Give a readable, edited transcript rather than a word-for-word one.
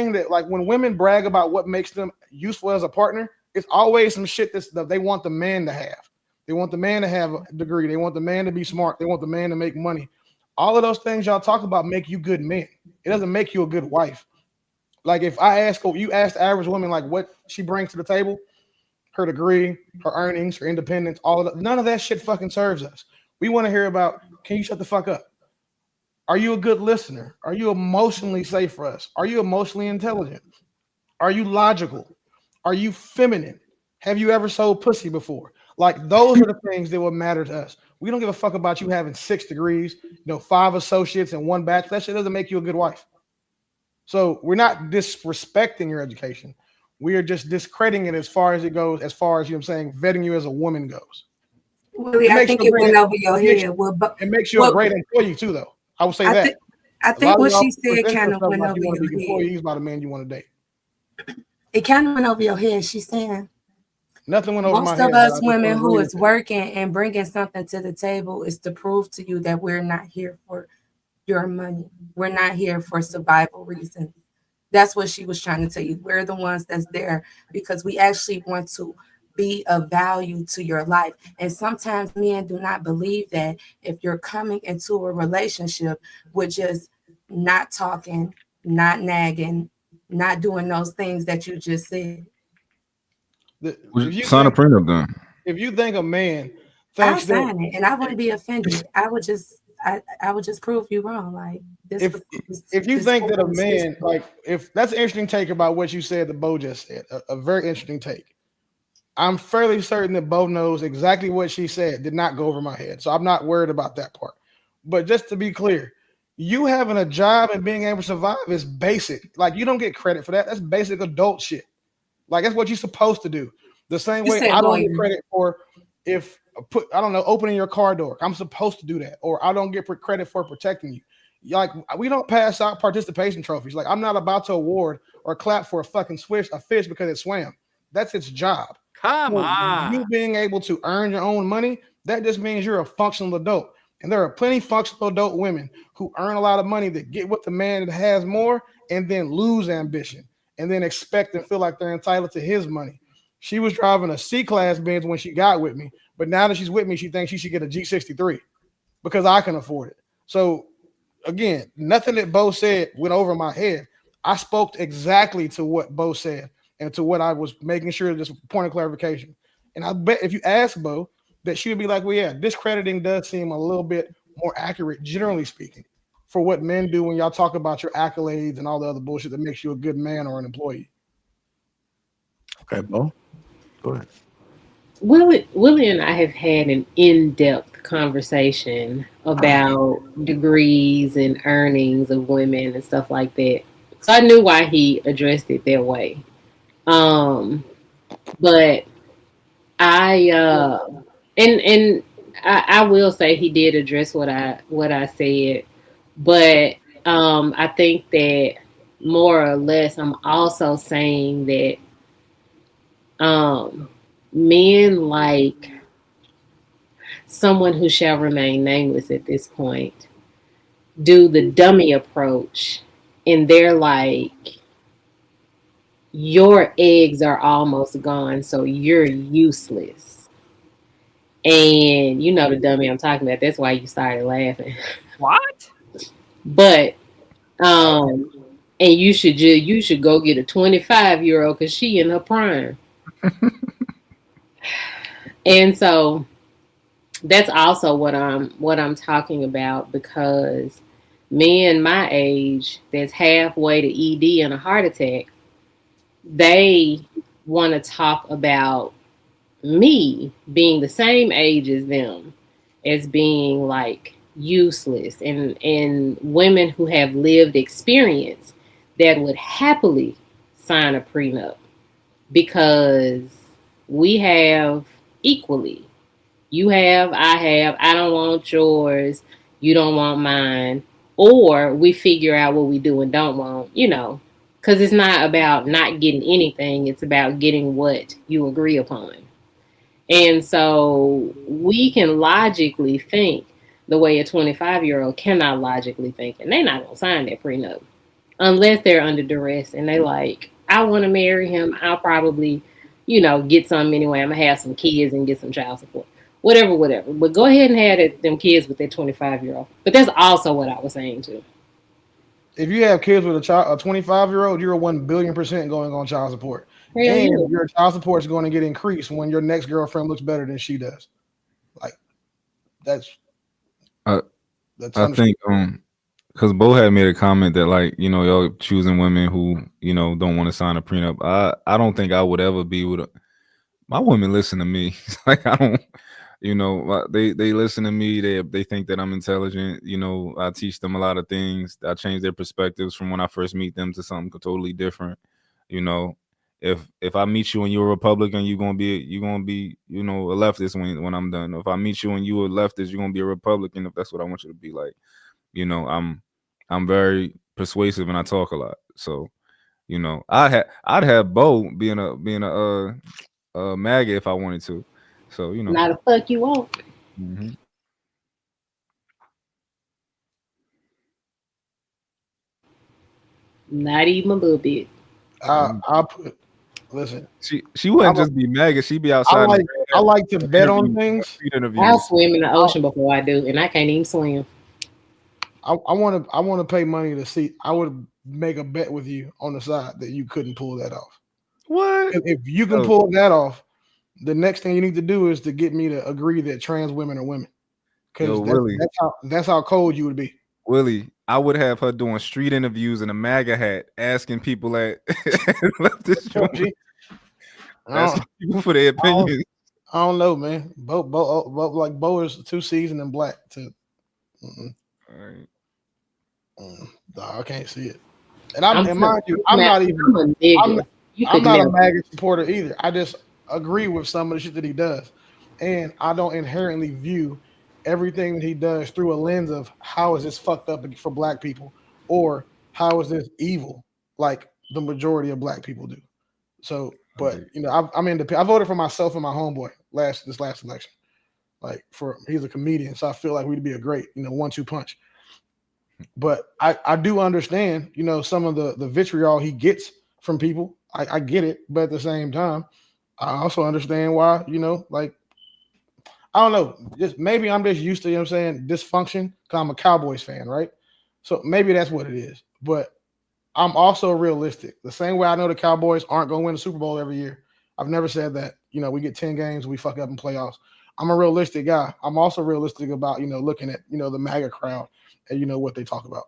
thing that, like, when women brag about what makes them useful as a partner, it's always some shit that they want the man to have. They want the man to have a degree. They want the man to be smart. They want the man to make money. All of those things y'all talk about make you good men. It doesn't make you a good wife. Like, if I ask, you ask the average woman, like, what she brings to the table, her degree, her earnings, her independence, all of that, none of that shit fucking serves us. We want to hear about, can you shut the fuck up? Are you a good listener? Are you emotionally safe for us? Are you emotionally intelligent? Are you logical? Are you feminine? Have you ever sold pussy before? Like, those are the things that will matter to us. We don't give a fuck about you having 6 degrees, 5 associates and 1 bachelor. That shit doesn't make you a good wife. So we're not disrespecting your education. We are just discrediting it as far as it goes, as far as, vetting you as a woman goes. Willie, I think it went over your head. It makes you a great employee too, though. I would say that. I think what she said kind of went over your head. Employees by the man you want to date. It kind of went over your head. She's saying nothing went over my head. Most of us women who is working and bringing something to the table is to prove to you that we're not here for your money. We're not here for survival reasons. That's what she was trying to tell you. We're the ones that's there because we actually want to be of value to your life. And sometimes men do not believe that if you're coming into a relationship with just not talking, not nagging, not doing those things that you just said. Sign a prenup then. If you think a man I'll sign it and I wouldn't be offended. I would just prove you wrong. Like this. If you think that a man, like, if that's an interesting take about what you said that Bo just said, a very interesting take. I'm fairly certain that Bo knows exactly what she said did not go over my head. So I'm not worried about that part. But just to be clear, you having a job and being able to survive is basic. Like, you don't get credit for that. That's basic adult shit. Like, that's what you're supposed to do. The same way I don't get credit for opening your car door. I'm supposed to do that. Or I don't get credit for protecting you. Like, we don't pass out participation trophies. Like, I'm not about to award or clap for a fucking fish because it swam. That's its job. Come on. You being able to earn your own money, that just means you're a functional adult. And there are plenty of functional adult women who earn a lot of money that get with the man that has more and then lose ambition and then expect and feel like they're entitled to his money. She was driving a C-Class Benz when she got with me, but now that she's with me, she thinks she should get a G63 because I can afford it. So, again, nothing that Bo said went over my head. I spoke exactly to what Bo said and to what I was making sure, just a point of clarification. And I bet if you ask Bo, that she would be like, well, yeah, discrediting does seem a little bit more accurate, generally speaking, for what men do when y'all talk about your accolades and all the other bullshit that makes you a good man or an employee. Okay, Bo, go ahead. Willie and I have had an in-depth conversation about degrees and earnings of women and stuff like that. So I knew why he addressed it that way. But I will say he did address what I said, but I think that more or less I'm also saying that men like someone who shall remain nameless at this point do the dummy approach, and they're like, your eggs are almost gone, so you're useless. And you know the dummy I'm talking about. That's why you started laughing. What? But and you should go get a 25-year-old because she in her prime. And so that's also what I'm talking about, because men my age that's halfway to ED and a heart attack, they want to talk about me being the same age as them as being like useless, and women who have lived experience that would happily sign a prenup because we have equally. You have, I don't want yours, you don't want mine, or we figure out what we do and don't want, because it's not about not getting anything, it's about getting what you agree upon. And so we can logically think the way a 25-year-old cannot logically think, and they're not going to sign that prenup. unless they're under duress and they like, I want to marry him. I'll probably, get some anyway. I'm gonna have some kids and get some child support, whatever. But go ahead and have them kids with that 25-year-old. But that's also what I was saying too. If you have kids with a 25-year-old, you're 1,000,000,000% going on child support, and your child support is going to get increased when your next girlfriend looks better than she does. Like that's I think because Bo had made a comment that like y'all choosing women who don't want to sign a prenup. I don't think I would ever be with my women. Listen to me. Like I don't. They listen to me. They think that I'm intelligent. I teach them a lot of things. I change their perspectives from when I first meet them to something totally different. If I meet you and you're a Republican, you're gonna be a leftist when I'm done. If I meet you and you're a leftist, you're gonna be a Republican. If that's what I want you to be like, I'm very persuasive and I talk a lot. So, I'd have Bo being a MAGA if I wanted to. So not a fuck you won't. Mm-hmm. Not even a little bit. Listen. She wouldn't just be MAGA. She'd be outside. I like to bet on things. I'll swim in the ocean before I do, and I can't even swim. I want to pay money to see. I would make a bet with you on the side that you couldn't pull that off. What? If you can pull that off, the next thing you need to do is to get me to agree that trans women are women. Because that's how cold you would be. Willie, I would have her doing street interviews in a MAGA hat, asking people at asking people for their opinions. I don't know, man. Bo is too seasoned and black to. I can't see it. And mind you, I'm not a MAGA supporter either. I just agree with some of the shit that he does, and I don't inherently view everything that he does through a lens of how is this fucked up for black people, or how is this evil like the majority of black people do. So, but I voted for myself and my homeboy this last election. Like he's a comedian, so I feel like we'd be a great 1-2 punch. But I do understand some of the vitriol he gets from people. I get it, but at the same time, I also understand why, like, I don't know, just maybe I'm just used to, dysfunction because I'm a Cowboys fan, right? So maybe that's what it is. But I'm also realistic. The same way I know the Cowboys aren't going to win the Super Bowl every year. I've never said that. We get 10 games, we fuck up in playoffs. I'm a realistic guy. I'm also realistic about, looking at, the MAGA crowd and what they talk about.